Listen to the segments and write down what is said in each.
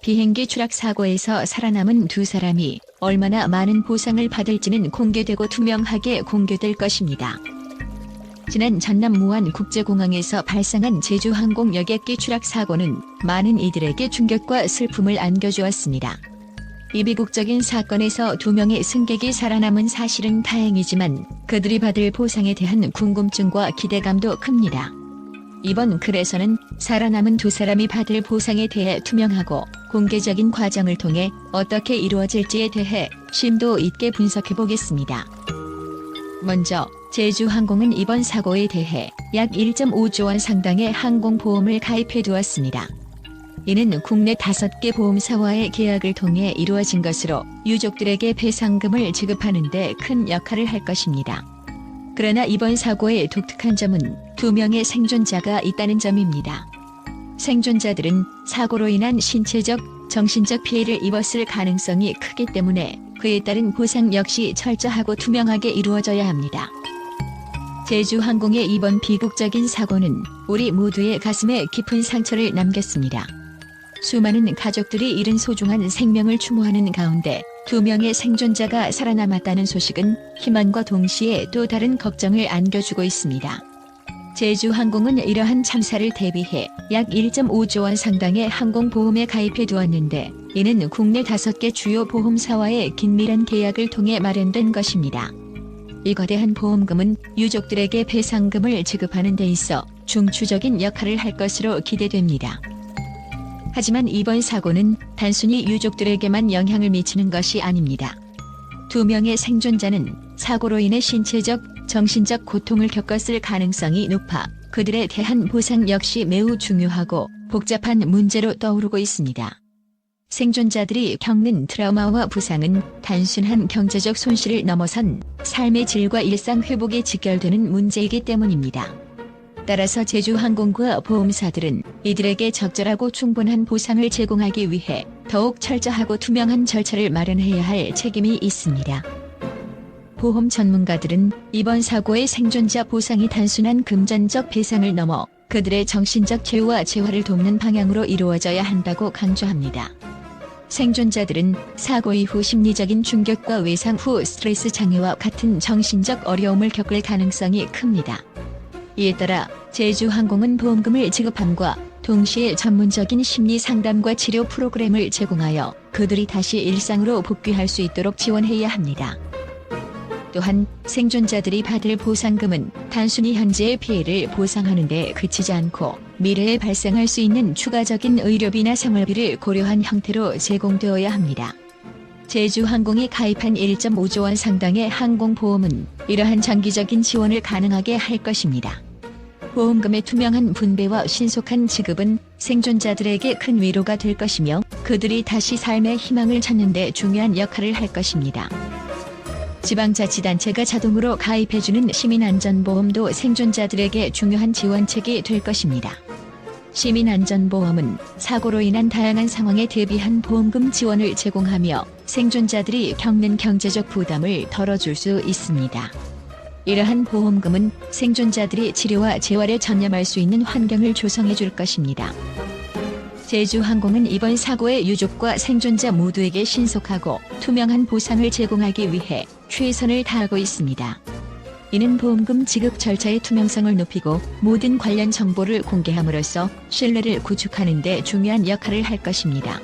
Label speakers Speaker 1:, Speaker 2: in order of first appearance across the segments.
Speaker 1: 비행기 추락 사고에서 살아남은 두 사람이 얼마나 많은 보상을 받을지는 공개되고 투명하게 공개될 것입니다. 지난 전남 무안국제공항에서 발생한 제주항공 여객기 추락 사고는 많은 이들에게 충격과 슬픔을 안겨주었습니다. 이 비극적인 사건에서 2명의 승객이 살아남은 사실은 다행이지만 그들이 받을 보상에 대한 궁금증과 기대감도 큽니다. 이번 글에서는 살아남은 두 사람이 받을 보상에 대해 투명하고 공개적인 과정을 통해 어떻게 이루어질지에 대해 심도 있게 분석해 보겠습니다. 먼저 제주항공은 이번 사고에 대해 약 1.5조 원 상당의 항공보험을 가입해 두었습니다. 이는 국내 5개 보험사와의 계약을 통해 이루어진 것으로 유족들에게 배상금을 지급하는 데 큰 역할을 할 것입니다. 그러나 이번 사고의 독특한 점은 2명의 생존자가 있다는 점입니다. 생존자들은 사고로 인한 신체적, 정신적 피해를 입었을 가능성이 크기 때문에 그에 따른 보상 역시 철저하고 투명하게 이루어져야 합니다. 제주항공의 이번 비극적인 사고는 우리 모두의 가슴에 깊은 상처를 남겼습니다. 수많은 가족들이 잃은 소중한 생명을 추모하는 가운데 2명의 생존자가 살아남았다는 소식은 희망과 동시에 또 다른 걱정을 안겨주고 있습니다. 제주항공은 이러한 참사를 대비해 약 1.5조 원 상당의 항공보험에 가입해 두었는데 이는 국내 5개 주요 보험사와의 긴밀한 계약을 통해 마련된 것입니다. 이 거대한 보험금은 유족들에게 배상금을 지급하는 데 있어 중추적인 역할을 할 것으로 기대됩니다. 하지만 이번 사고는 단순히 유족들에게만 영향을 미치는 것이 아닙니다. 2명의 생존자는 사고로 인해 신체적, 정신적 고통을 겪었을 가능성이 높아 그들에 대한 보상 역시 매우 중요하고 복잡한 문제로 떠오르고 있습니다. 생존자들이 겪는 트라우마와 부상은 단순한 경제적 손실을 넘어선 삶의 질과 일상 회복에 직결되는 문제이기 때문입니다. 따라서 제주항공과 보험사들은 이들에게 적절하고 충분한 보상을 제공하기 위해 더욱 철저하고 투명한 절차를 마련해야 할 책임이 있습니다. 보험 전문가들은 이번 사고의 생존자 보상이 단순한 금전적 배상을 넘어 그들의 정신적 치유와 재활을 돕는 방향으로 이루어져야 한다고 강조합니다. 생존자들은 사고 이후 심리적인 충격과 외상 후 스트레스 장애와 같은 정신적 어려움을 겪을 가능성이 큽니다. 이에 따라 제주항공은 보험금을 지급함과 동시에 전문적인 심리 상담과 치료 프로그램을 제공하여 그들이 다시 일상으로 복귀할 수 있도록 지원해야 합니다. 또한 생존자들이 받을 보상금은 단순히 현재의 피해를 보상하는 데 그치지 않고 미래에 발생할 수 있는 추가적인 의료비나 생활비를 고려한 형태로 제공되어야 합니다. 제주항공이 가입한 1.5조 원 상당의 항공보험은 이러한 장기적인 지원을 가능하게 할 것입니다. 보험금의 투명한 분배와 신속한 지급은 생존자들에게 큰 위로가 될 것이며 그들이 다시 삶의 희망을 찾는 데 중요한 역할을 할 것입니다. 지방자치단체가 자동으로 가입해주는 시민안전보험도 생존자들에게 중요한 지원책이 될 것입니다. 시민안전보험은 사고로 인한 다양한 상황에 대비한 보험금 지원을 제공하며 생존자들이 겪는 경제적 부담을 덜어줄 수 있습니다. 이러한 보험금은 생존자들이 치료와 재활에 전념할 수 있는 환경을 조성해 줄 것입니다. 제주항공은 이번 사고의 유족과 생존자 모두에게 신속하고 투명한 보상을 제공하기 위해 최선을 다하고 있습니다. 이는 보험금 지급 절차의 투명성을 높이고 모든 관련 정보를 공개함으로써 신뢰를 구축하는 데 중요한 역할을 할 것입니다.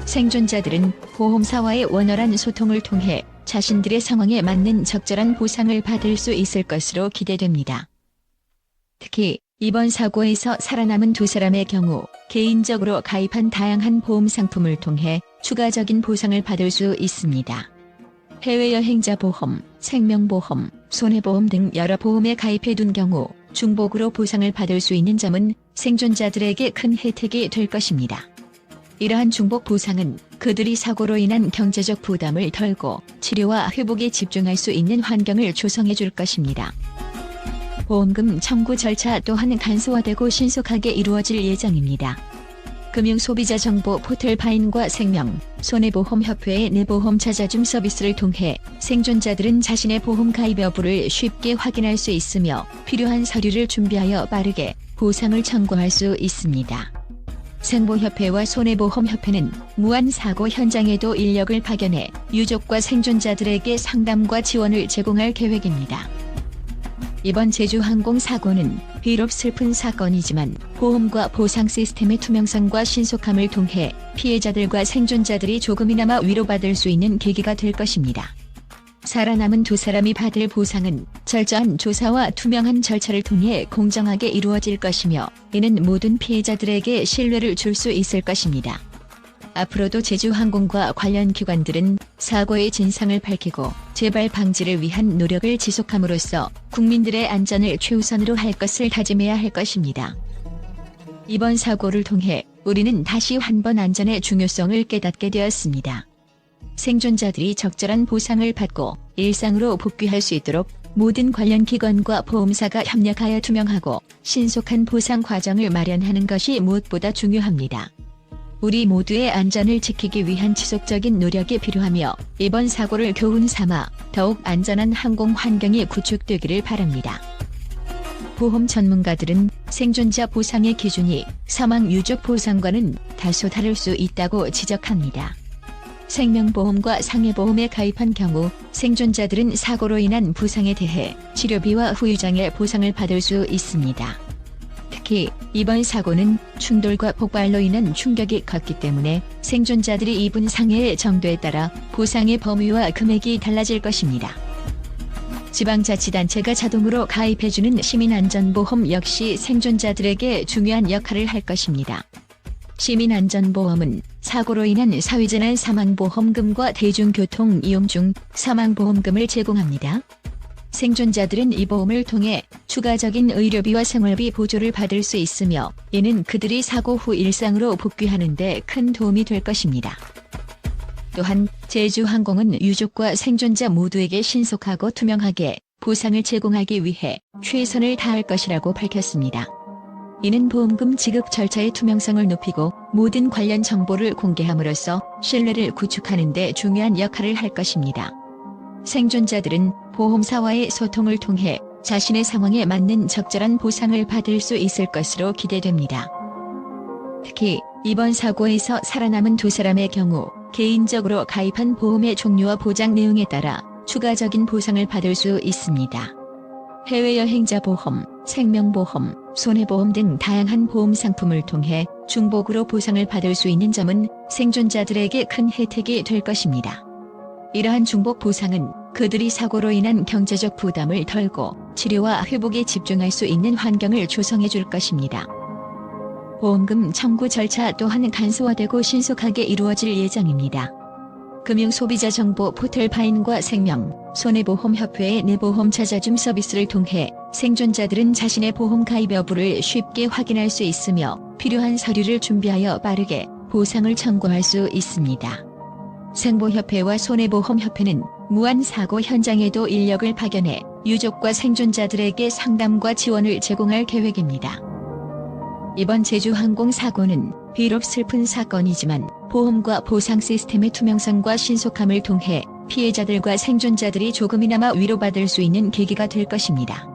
Speaker 1: 생존자들은 보험사와의 원활한 소통을 통해 자신들의 상황에 맞는 적절한 보상을 받을 수 있을 것으로 기대됩니다. 특히 이번 사고에서 살아남은 두 사람의 경우 개인적으로 가입한 다양한 보험 상품을 통해 추가적인 보상을 받을 수 있습니다. 해외여행자 보험, 생명보험, 손해보험 등 여러 보험에 가입해둔 경우 중복으로 보상을 받을 수 있는 점은 생존자들에게 큰 혜택이 될 것입니다. 이러한 중복 보상은 그들이 사고로 인한 경제적 부담을 덜고 치료와 회복에 집중할 수 있는 환경을 조성해 줄 것입니다. 보험금 청구 절차 또한 간소화되고 신속하게 이루어질 예정입니다. 금융소비자정보 포털 바인과 생명, 손해보험협회의 내보험 찾아줌 서비스를 통해 생존자들은 자신의 보험 가입 여부를 쉽게 확인할 수 있으며 필요한 서류를 준비하여 빠르게 보상을 청구할 수 있습니다. 생보협회와 손해보험협회는 무안사고 현장에도 인력을 파견해 유족과 생존자들에게 상담과 지원을 제공할 계획입니다. 이번 제주항공 사고는 비록 슬픈 사건이지만 보험과 보상 시스템의 투명성과 신속함을 통해 피해자들과 생존자들이 조금이나마 위로받을 수 있는 계기가 될 것입니다. 살아남은 두 사람이 받을 보상은 철저한 조사와 투명한 절차를 통해 공정하게 이루어질 것이며 이는 모든 피해자들에게 신뢰를 줄 수 있을 것입니다. 앞으로도 제주항공과 관련 기관들은 사고의 진상을 밝히고 재발 방지를 위한 노력을 지속함으로써 국민들의 안전을 최우선으로 할 것을 다짐해야 할 것입니다. 이번 사고를 통해 우리는 다시 한 번 안전의 중요성을 깨닫게 되었습니다. 생존자들이 적절한 보상을 받고 일상으로 복귀할 수 있도록 모든 관련 기관과 보험사가 협력하여 투명하고 신속한 보상 과정을 마련하는 것이 무엇보다 중요합니다. 우리 모두의 안전을 지키기 위한 지속적인 노력이 필요하며 이번 사고를 교훈 삼아 더욱 안전한 항공 환경이 구축되기를 바랍니다. 보험 전문가들은 생존자 보상의 기준이 사망 유족 보상과는 다소 다를 수 있다고 지적합니다. 생명보험과 상해보험에 가입한 경우 생존자들은 사고로 인한 부상에 대해 치료비와 후유장애 보상을 받을 수 있습니다. 특히 이번 사고는 충돌과 폭발로 인한 충격이 컸기 때문에 생존자들이 입은 상해의 정도에 따라 보상의 범위와 금액이 달라질 것입니다. 지방자치단체가 자동으로 가입해주는 시민안전보험 역시 생존자들에게 중요한 역할을 할 것입니다. 시민안전보험은 사고로 인한 사회재난 사망보험금과 대중교통 이용 중 사망보험금을 제공합니다. 생존자들은 이 보험을 통해 추가적인 의료비와 생활비 보조를 받을 수 있으며 이는 그들이 사고 후 일상으로 복귀하는 데 큰 도움이 될 것입니다. 또한 제주항공은 유족과 생존자 모두에게 신속하고 투명하게 보상을 제공하기 위해 최선을 다할 것이라고 밝혔습니다. 이는 보험금 지급 절차의 투명성을 높이고 모든 관련 정보를 공개함으로써 신뢰를 구축하는 데 중요한 역할을 할 것입니다. 생존자들은 보험사와의 소통을 통해 자신의 상황에 맞는 적절한 보상을 받을 수 있을 것으로 기대됩니다. 특히 이번 사고에서 살아남은 두 사람의 경우 개인적으로 가입한 보험의 종류와 보장 내용에 따라 추가적인 보상을 받을 수 있습니다. 해외여행자 보험, 생명보험, 손해보험 등 다양한 보험 상품을 통해 중복으로 보상을 받을 수 있는 점은 생존자들에게 큰 혜택이 될 것입니다. 이러한 중복 보상은 그들이 사고로 인한 경제적 부담을 덜고 치료와 회복에 집중할 수 있는 환경을 조성해 줄 것입니다. 보험금 청구 절차 또한 간소화되고 신속하게 이루어질 예정입니다. 금융소비자정보 포털 파인과 생명, 손해보험협회의 내보험 찾아줌 서비스를 통해 생존자들은 자신의 보험 가입 여부를 쉽게 확인할 수 있으며 필요한 서류를 준비하여 빠르게 보상을 청구할 수 있습니다. 생보협회와 손해보험협회는 무안사고 현장에도 인력을 파견해 유족과 생존자들에게 상담과 지원을 제공할 계획입니다. 이번 제주항공 사고는 비록 슬픈 사건이지만 보험과 보상 시스템의 투명성과 신속함을 통해 피해자들과 생존자들이 조금이나마 위로받을 수 있는 계기가 될 것입니다.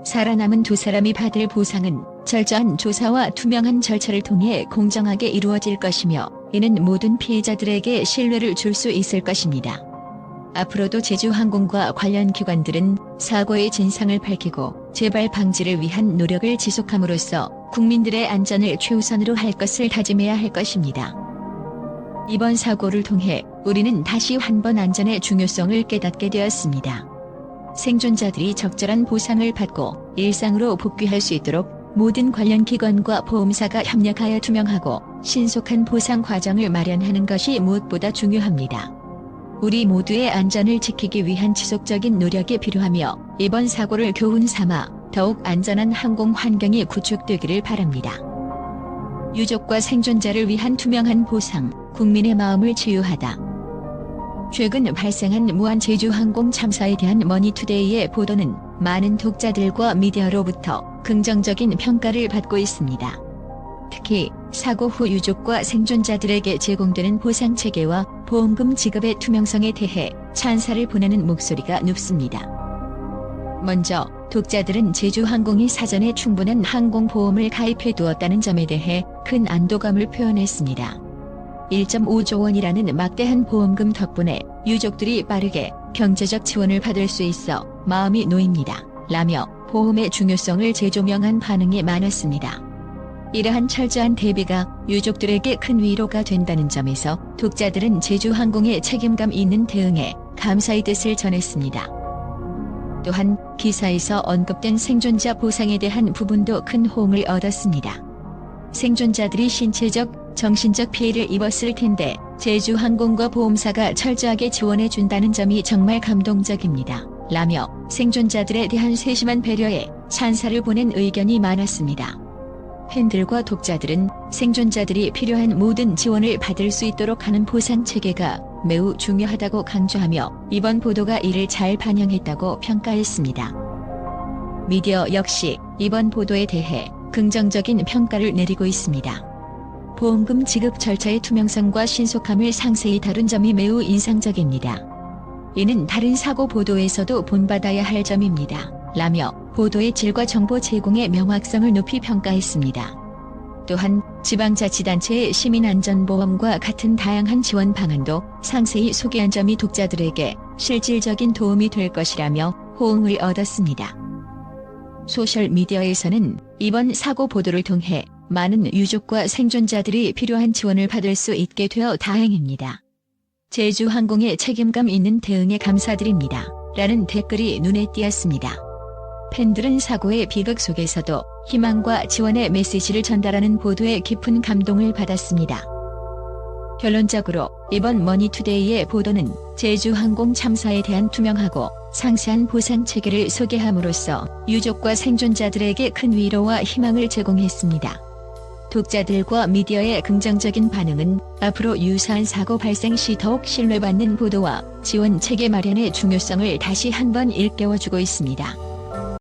Speaker 1: 살아남은 두 사람이 받을 보상은 철저한 조사와 투명한 절차를 통해 공정하게 이루어질 것이며 이는 모든 피해자들에게 신뢰를 줄 수 있을 것입니다. 앞으로도 제주항공과 관련 기관들은 사고의 진상을 밝히고 재발 방지를 위한 노력을 지속함으로써 국민들의 안전을 최우선으로 할 것을 다짐해야 할 것입니다. 이번 사고를 통해 우리는 다시 한 번 안전의 중요성을 깨닫게 되었습니다. 생존자들이 적절한 보상을 받고 일상으로 복귀할 수 있도록 모든 관련 기관과 보험사가 협력하여 투명하고 신속한 보상 과정을 마련하는 것이 무엇보다 중요합니다. 우리 모두의 안전을 지키기 위한 지속적인 노력이 필요하며 이번 사고를 교훈 삼아 더욱 안전한 항공 환경이 구축되기를 바랍니다. 유족과 생존자를 위한 투명한 보상, 국민의 마음을 치유하다. 최근 발생한 무안 제주항공 참사에 대한 머니투데이의 보도는 많은 독자들과 미디어로부터 긍정적인 평가를 받고 있습니다. 특히 사고 후 유족과 생존자들에게 제공되는 보상 체계와 보험금 지급의 투명성에 대해 찬사를 보내는 목소리가 높습니다. 먼저 독자들은 제주항공이 사전에 충분한 항공보험을 가입해 두었다는 점에 대해 큰 안도감을 표현했습니다. 1.5조 원이라는 막대한 보험금 덕분에 유족들이 빠르게 경제적 지원을 받을 수 있어 마음이 놓입니다. 라며 보험의 중요성을 재조명한 반응이 많았습니다. 이러한 철저한 대비가 유족들에게 큰 위로가 된다는 점에서 독자들은 제주항공의 책임감 있는 대응에 감사의 뜻을 전했습니다. 또한 기사에서 언급된 생존자 보상에 대한 부분도 큰 호응을 얻었습니다. 생존자들이 신체적, 정신적 피해를 입었을 텐데 제주항공과 보험사가 철저하게 지원해준다는 점이 정말 감동적입니다. 라며 생존자들에 대한 세심한 배려에 찬사를 보낸 의견이 많았습니다. 팬들과 독자들은 생존자들이 필요한 모든 지원을 받을 수 있도록 하는 보상 체계가 매우 중요하다고 강조하며 이번 보도가 이를 잘 반영했다고 평가했습니다. 미디어 역시 이번 보도에 대해 긍정적인 평가를 내리고 있습니다. 보험금 지급 절차의 투명성과 신속함을 상세히 다룬 점이 매우 인상적입니다. 이는 다른 사고 보도에서도 본받아야 할 점입니다. 라며 보도의 질과 정보 제공의 명확성을 높이 평가했습니다. 또한 지방자치단체의 시민안전보험과 같은 다양한 지원 방안도 상세히 소개한 점이 독자들에게 실질적인 도움이 될 것이라며 호응을 얻었습니다. 소셜미디어에서는 이번 사고 보도를 통해 많은 유족과 생존자들이 필요한 지원을 받을 수 있게 되어 다행입니다. 제주항공의 책임감 있는 대응에 감사드립니다. 라는 댓글이 눈에 띄었습니다. 팬들은 사고의 비극 속에서도 희망과 지원의 메시지를 전달하는 보도에 깊은 감동을 받았습니다. 결론적으로 이번 머니투데이의 보도는 제주항공 참사에 대한 투명하고 상세한 보상 체계를 소개함으로써 유족과 생존자들에게 큰 위로와 희망을 제공했습니다. 독자들과 미디어의 긍정적인 반응은 앞으로 유사한 사고 발생 시 더욱 신뢰받는 보도와 지원 체계 마련의 중요성을 다시 한번 일깨워주고 있습니다.